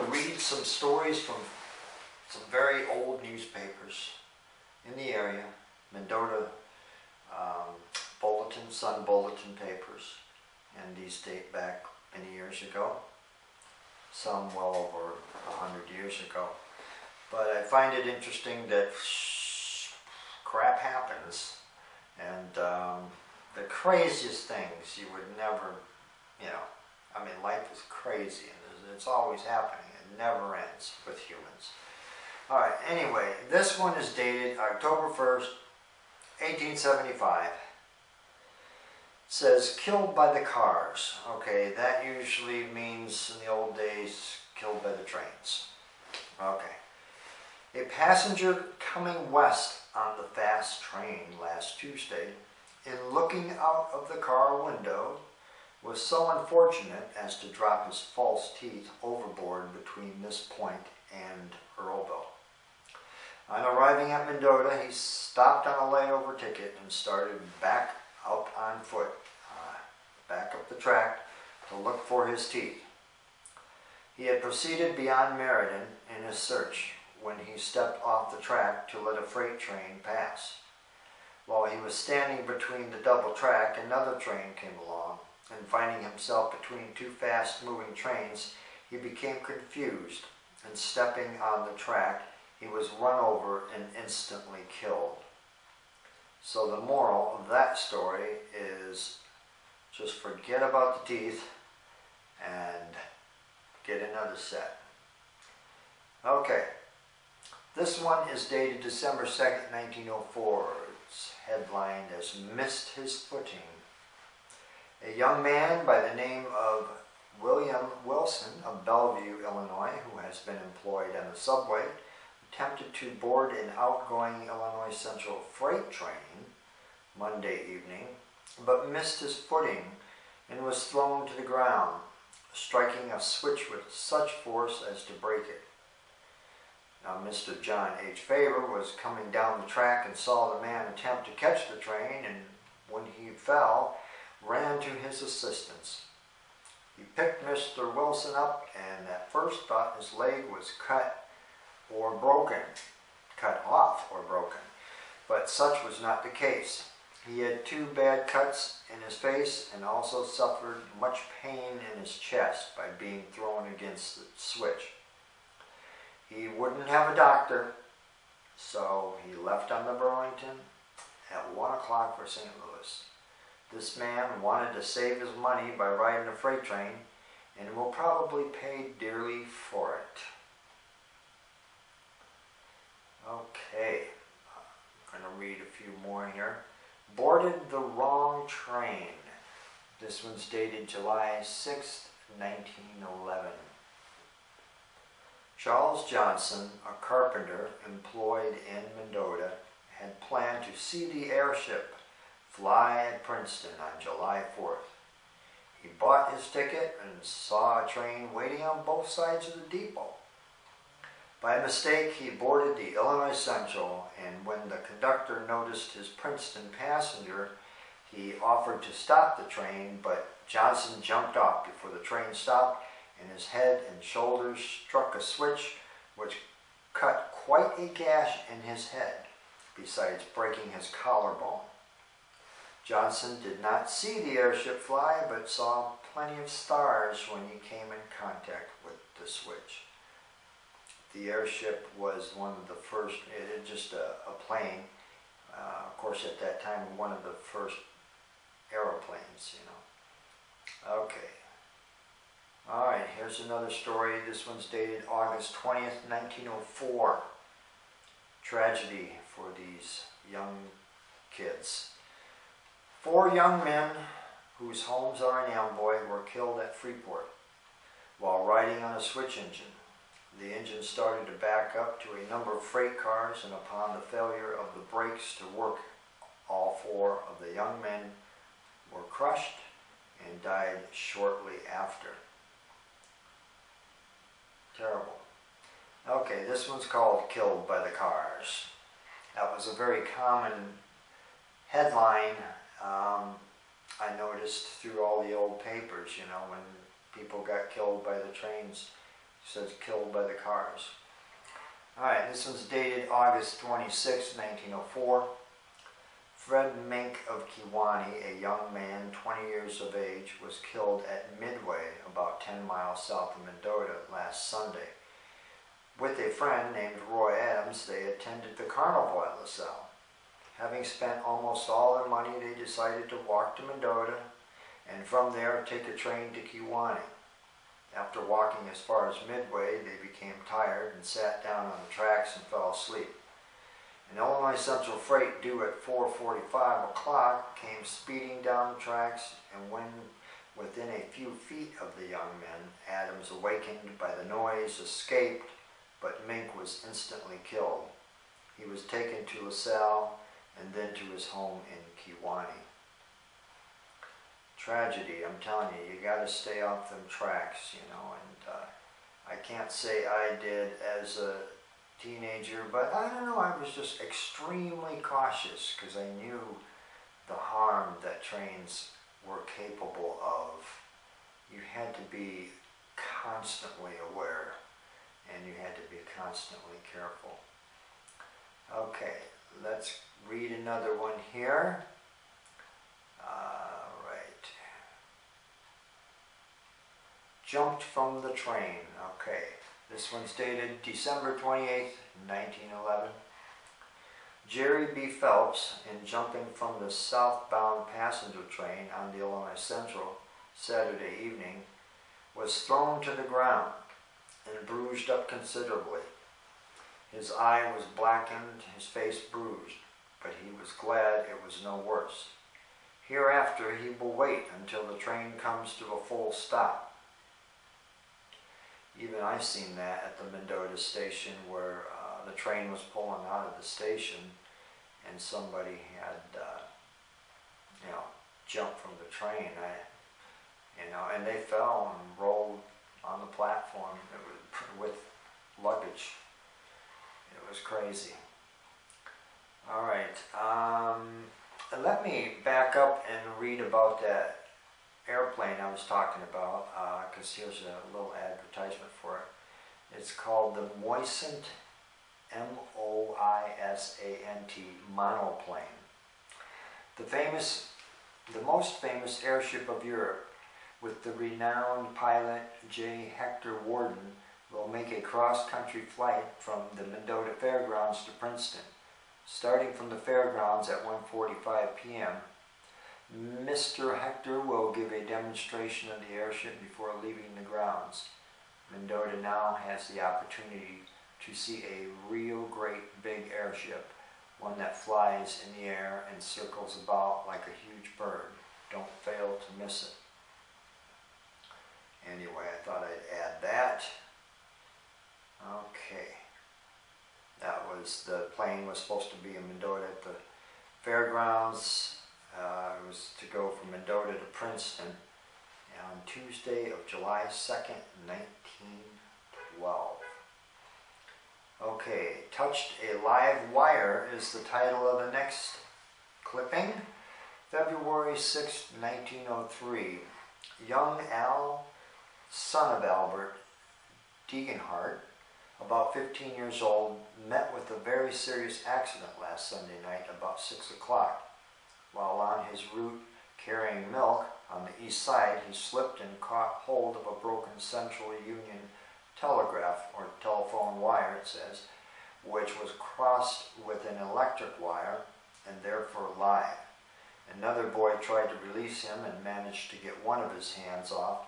to read some stories from some very old newspapers in the area, Mendota Bulletin, Sun Bulletin papers, and these date back many years ago, some well over 100 years ago. But I find it interesting that crap happens, and the craziest things you would never, I mean, life is crazy, and it's always happening. It never ends with humans. All right, anyway, this one is dated October 1st, 1875. It says, killed by the cars. Okay, that usually means in the old days, killed by the trains. Okay. A passenger coming west on the fast train last Tuesday, in looking out of the car window, was so unfortunate as to drop his false teeth overboard between this point and Earlville. On arriving at Mendota, he stopped on a layover ticket and started back up on foot, back up the track to look for his teeth. He had proceeded beyond Meriden in his search when he stepped off the track to let a freight train pass. While he was standing between the double track, another train came along, and finding himself between two fast-moving trains, he became confused, and stepping on the track, he was run over and instantly killed. So the moral of that story is just forget about the teeth and get another set. Okay, this one is dated December 2nd, 1904. It's headlined as Missed His Footing. A young man by the name of William Wilson of Bellevue, Illinois, who has been employed on the subway, attempted to board an outgoing Illinois Central freight train Monday evening, but missed his footing and was thrown to the ground, striking a switch with such force as to break it. Now, Mr. John H. Faber was coming down the track and saw the man attempt to catch the train, and when he fell, ran to his assistance. He picked Mr. Wilson up, and at first thought his leg was cut off or broken, but such was not the case. He had two bad cuts in his face and also suffered much pain in his chest by being thrown against the switch. He wouldn't have a doctor, so he left on the Burlington at 1 o'clock for St. Louis. This man wanted to save his money by riding a freight train and will probably pay dearly for it. Okay, I'm going to read a few more here. Boarded the wrong train. This one's dated July 6th, 1911. Charles Johnson, a carpenter employed in Mendota, had planned to see the airship fly at Princeton on July 4th. He bought his ticket and saw a train waiting on both sides of the depot. By mistake, he boarded the Illinois Central, and when the conductor noticed his Princeton passenger, he offered to stop the train, but Johnson jumped off before the train stopped, and his head and shoulders struck a switch which cut quite a gash in his head, besides breaking his collarbone. Johnson did not see the airship fly, but saw plenty of stars when he came in contact with the switch. The airship was one of the first, just a plane, of course at that time one of the first aeroplanes, Okay. Alright, here's another story. This one's dated August 20th, 1904. Tragedy for these young kids. 4 young men whose homes are in Amboy were killed at Freeport while riding on a switch engine. The engine started to back up to a number of freight cars, and upon the failure of the brakes to work, all 4 of the young men were crushed and died shortly after. Terrible. Okay, this one's called Killed by the Cars. That was a very common headline I noticed through all the old papers, when people got killed by the trains. says killed by the cars. Alright, this one's dated August 26, 1904. Fred Mink of Kewanee, a young man 20 years of age, was killed at Midway, about 10 miles south of Mendota, last Sunday. With a friend named Roy Adams, they attended the carnival at LaSalle. Having spent almost all their money, they decided to walk to Mendota and from there take a train to Kewanee. After walking as far as Midway, they became tired and sat down on the tracks and fell asleep. An Illinois Central freight due at 4:45 o'clock came speeding down the tracks, and when within a few feet of the young men, Adams, awakened by the noise, escaped, but Mink was instantly killed. He was taken to LaSalle and then to his home in Kewanee. Tragedy, I'm telling you, you got to stay off them tracks, you know, and I can't say I did as a teenager, but I don't know, I was just extremely cautious because I knew the harm that trains were capable of. You had to be constantly aware and you had to be constantly careful. Okay, let's read another one here. Right. Jumped from the train. Okay. This one's dated December 28th, 1911. Jerry B. Phelps, in jumping from the southbound passenger train on the Illinois Central Saturday evening, was thrown to the ground and bruised up considerably. His eye was blackened, his face bruised, but he was glad it was no worse. Hereafter he will wait until the train comes to a full stop. Even I've seen that at the Mendota station where the train was pulling out of the station and somebody had, jumped from the train. And they fell and rolled on the platform with luggage. It was crazy. All right, let me back up and read about that airplane I was talking about, because here's a little advertisement for it. It's called the Moisant, M-O-I-S-A-N-T, monoplane. The most famous airship of Europe, with the renowned pilot J. Hector Worden, will make a cross-country flight from the Mendota Fairgrounds to Princeton. Starting from the fairgrounds at 1:45 p.m., Mr. Hector will give a demonstration of the airship before leaving the grounds. Mendota now has the opportunity to see a real great big airship, one that flies in the air and circles about like a huge bird. Don't fail to miss it. Anyway, I thought I'd add that. Okay. The plane was supposed to be in Mendota at the fairgrounds. It was to go from Mendota to Princeton on Tuesday of July 2nd, 1912. Okay, Touched a Live Wire is the title of the next clipping. February 6, 1903. Young Al, son of Albert Degenhardt, about 15 years old, met with a very serious accident last Sunday night about 6 o'clock. While on his route carrying milk on the east side, he slipped and caught hold of a broken Central Union telegraph, or telephone wire it says, which was crossed with an electric wire and therefore live. Another boy tried to release him and managed to get one of his hands off,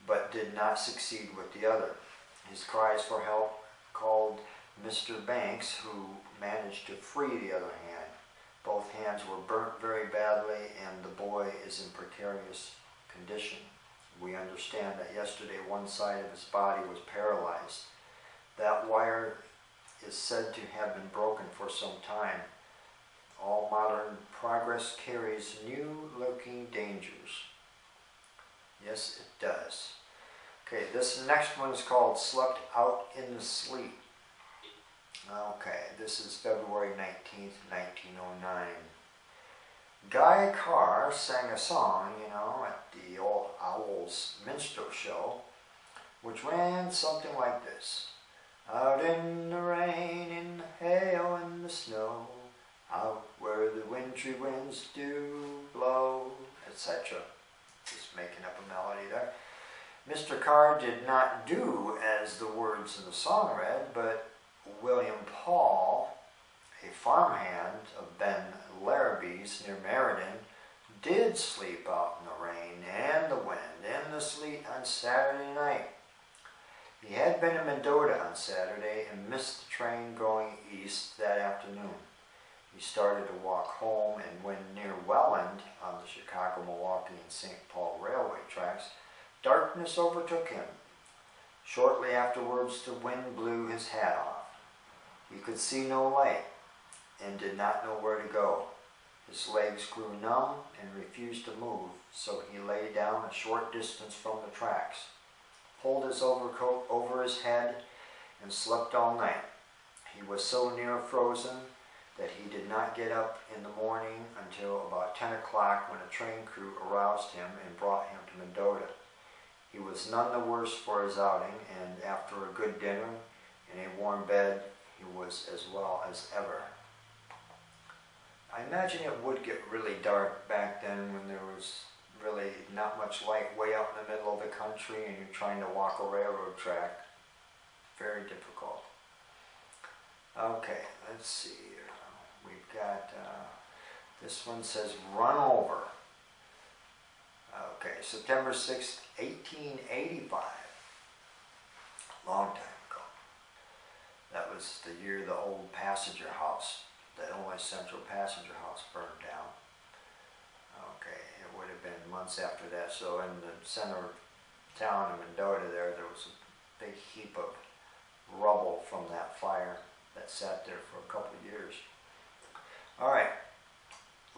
but did not succeed with the other. His cries for help called Mr. Banks, who managed to free the other hand. Both hands were burnt very badly and the boy is in precarious condition. We understand that yesterday one side of his body was paralyzed. That wire is said to have been broken for some time. All modern progress carries new-looking dangers. Yes, it does. Okay, this next one is called Slept Out in the Sleep. Okay, this is February 19th, 1909. Guy Carr sang a song, at the old Owl's Minstrel Show, which which ran something like this. Out in the rain, in the hail, in the snow, out where the wintry winds do blow, etc. Just making up a melody there. Mr. Carr did not do as the words in the song read, but William Paul, a farmhand of Ben Larrabee's near Meriden, did sleep out in the rain and the wind and the sleet on Saturday night. He had been in Mendota on Saturday and missed the train going east that afternoon. He started to walk home, and when near Welland on the Chicago, Milwaukee, and St. Paul railway tracks, darkness overtook him. Shortly afterwards, the wind blew his hat off. He could see no light and did not know where to go. His legs grew numb and refused to move, so he lay down a short distance from the tracks, pulled his overcoat over his head, and slept all night. He was so near frozen that he did not get up in the morning until about 10 o'clock, when a train crew aroused him and brought him to Mendota. He was none the worse for his outing, and after a good dinner and a warm bed, he was as well as ever. I imagine it would get really dark back then, when there was really not much light way out in the middle of the country and you're trying to walk a railroad track. Very difficult. Okay, let's see here. We've got, this one says run over. Okay, September 6th, 1885. Long time ago. That was the year the old passenger house, the Illinois Central passenger house, burned down. Okay, it would have been months after that. So in the center of town in Mendota there was a big heap of rubble from that fire that sat there for a couple of years. All right,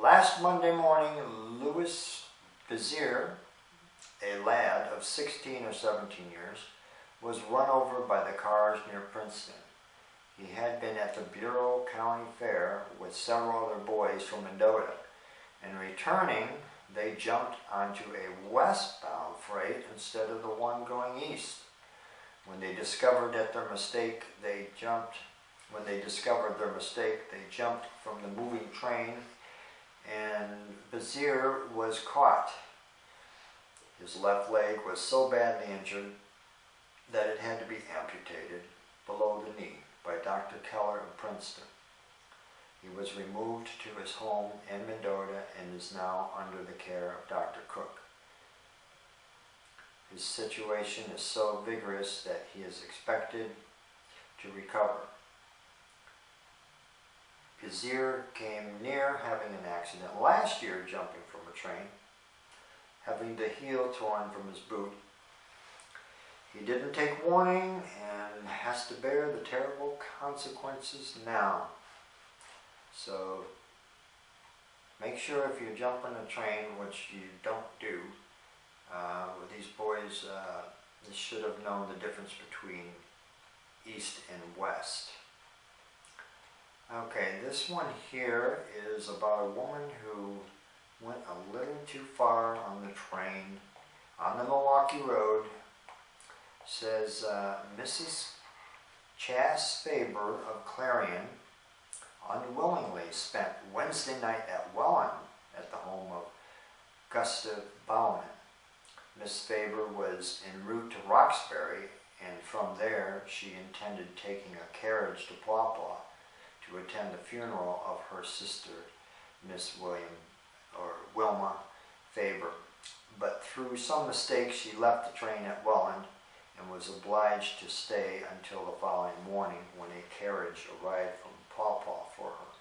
last Monday morning, Louis Vizier, a lad of 16 or 17 years, was run over by the cars near Princeton. He had been at the Bureau County Fair with several other boys from Mendota, and returning, they jumped onto a westbound freight instead of the one going east. When they discovered their mistake, they jumped from the moving train, and Vizier was caught. His left leg was so badly injured that it had to be amputated below the knee by Dr. Keller of Princeton. He was removed to his home in Mendota and is now under the care of Dr. Cook. His situation is so vigorous that he is expected to recover. Vizier came near having an accident last year jumping from a train, having the heel torn from his boot. He didn't take warning and has to bear the terrible consequences now. So make sure if you jump on a train, which you don't do, with these boys, they should have known the difference between east and west. Okay, this one here is about a woman who went a little too far on the train on the Milwaukee Road. Says Mrs. Chas Faber of Clarion unwillingly spent Wednesday night at Welland at the home of Gustav Baumann. Miss Faber was en route to Roxbury, and from there she intended taking a carriage to Pawpaw to attend the funeral of her sister, Miss Wilma Faber. But through some mistake she left the train at Welland and was obliged to stay until the following morning, when a carriage arrived from Pawpaw for her.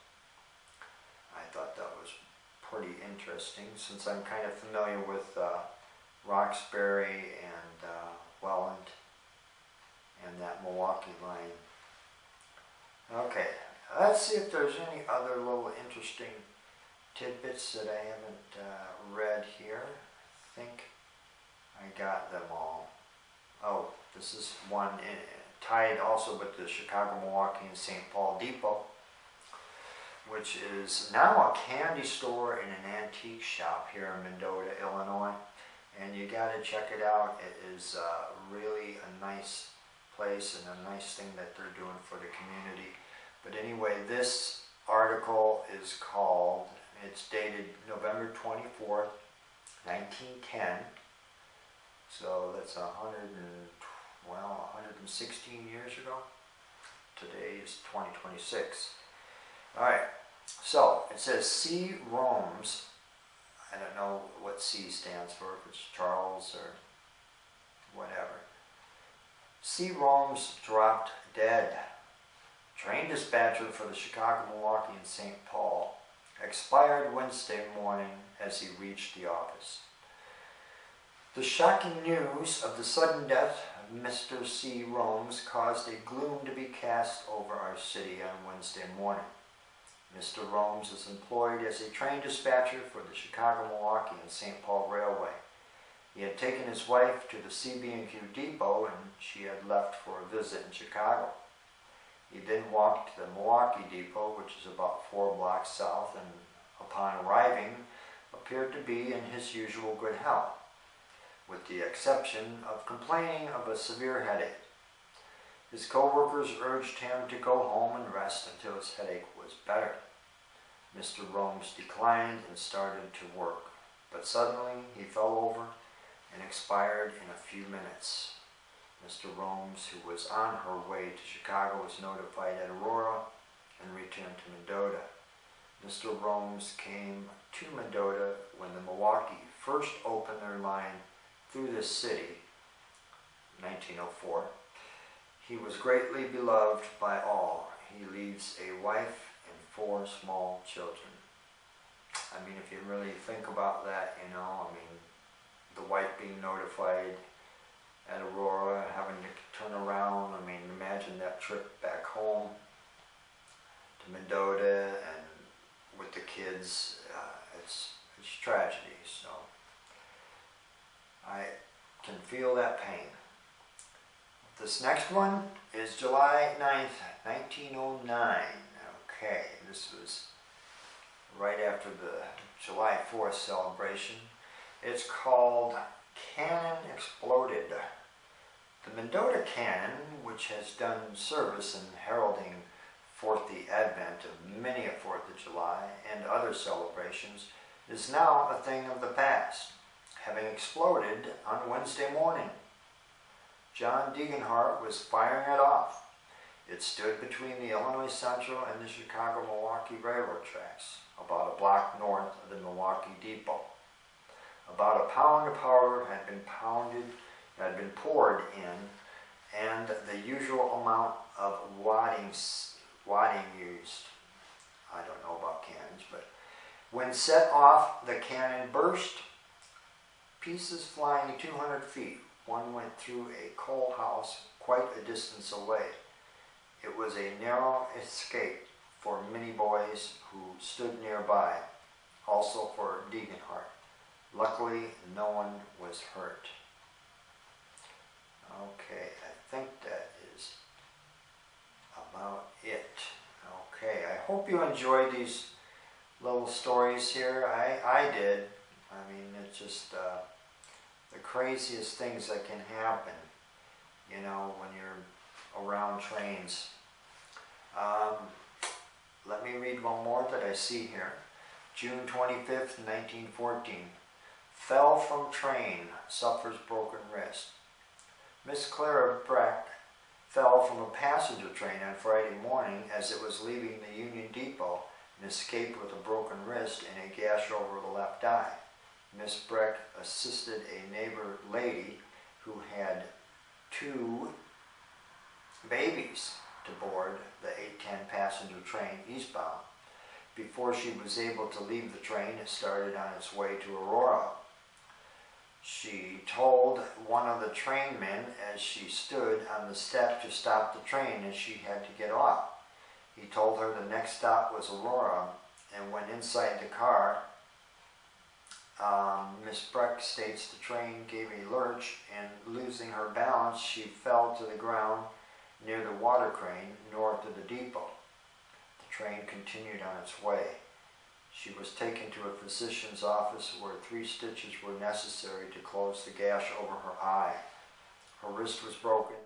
I thought that was pretty interesting, since I'm kind of familiar with Roxbury and Welland and that Milwaukee line. Okay, let's see if there's any other little interesting tidbits that I haven't read here. I think I got them all. Oh, this is one tied also with the Chicago, Milwaukee, and St. Paul Depot, which is now a candy store and an antique shop here in Mendota, Illinois. and you got to check it out. It is really a nice place and a nice thing that they're doing for the community. But anyway, this article is called, it's dated November 24th, 1910. So that's 116 years ago. Today is 2026. All right, so it says C roams. I don't know what C stands for, if it's Charles or whatever. C roams dropped dead. Train dispatcher for the Chicago, Milwaukee, and St. Paul expired Wednesday morning as he reached the office. The shocking news of the sudden death of Mr. C. Romes caused a gloom to be cast over our city on Wednesday morning. Mr. Romes is employed as a train dispatcher for the Chicago, Milwaukee, and St. Paul Railway. He had taken his wife to the CB&Q depot, and she had left for a visit in Chicago. He then walked to the Milwaukee depot, which is about 4 blocks south, and upon arriving, appeared to be in his usual good health, with the exception of complaining of a severe headache. His co-workers urged him to go home and rest until his headache was better. Mr. Romes declined and started to work, but suddenly he fell over and expired in a few minutes. Mr. Romes, who was on her way to Chicago, was notified at Aurora and returned to Mendota. Mr. Romes came to Mendota when the Milwaukee first opened their line through this city, 1904. He was greatly beloved by all. He leaves a wife and 4 small children. I mean, if you really think about that, you know, I mean, the wife being notified at Aurora, having to turn around, I mean, imagine that trip back home to Mendota and with the kids, it's tragedy, so I can feel that pain. This next one is July 9th, 1909. Okay, this was right after the July 4th celebration. It's called Cannon Exploded. The Mendota Cannon, which has done service in heralding forth the advent of many a 4th of July and other celebrations, is now a thing of the past, having exploded on Wednesday morning. John Degenhart was firing it off. It stood between the Illinois Central and the Chicago-Milwaukee Railroad tracks, about a block north of the Milwaukee depot. About a pound of powder had been poured in, and the usual amount of wadding used. I don't know about cannons, but when set off, the cannon burst, pieces flying 200 feet. One went through a coal house quite a distance away. It was a narrow escape for many boys who stood nearby, also for Degenhart. Luckily, no one was hurt. Okay, I think that is about it. Okay, I hope you enjoyed these little stories here. I did. I mean, it's just the craziest things that can happen, you know, when you're around trains. Let me read one more that I see here. June 25th, 1914. Fell from train, suffers broken wrist. Miss Clara Breck fell from a passenger train on Friday morning as it was leaving the Union Depot and escaped with a broken wrist and a gash over the left eye. Miss Breck assisted a neighbor lady who had 2 babies to board the 8:10 passenger train eastbound. Before she was able to leave the train, it started on its way to Aurora. She told one of the trainmen as she stood on the step to stop the train as she had to get off. He told her the next stop was Aurora, and when inside the car, Miss Breck states the train gave a lurch, and losing her balance, she fell to the ground near the water crane north of the depot. The train continued on its way. She was taken to a physician's office where 3 stitches were necessary to close the gash over her eye. Her wrist was broken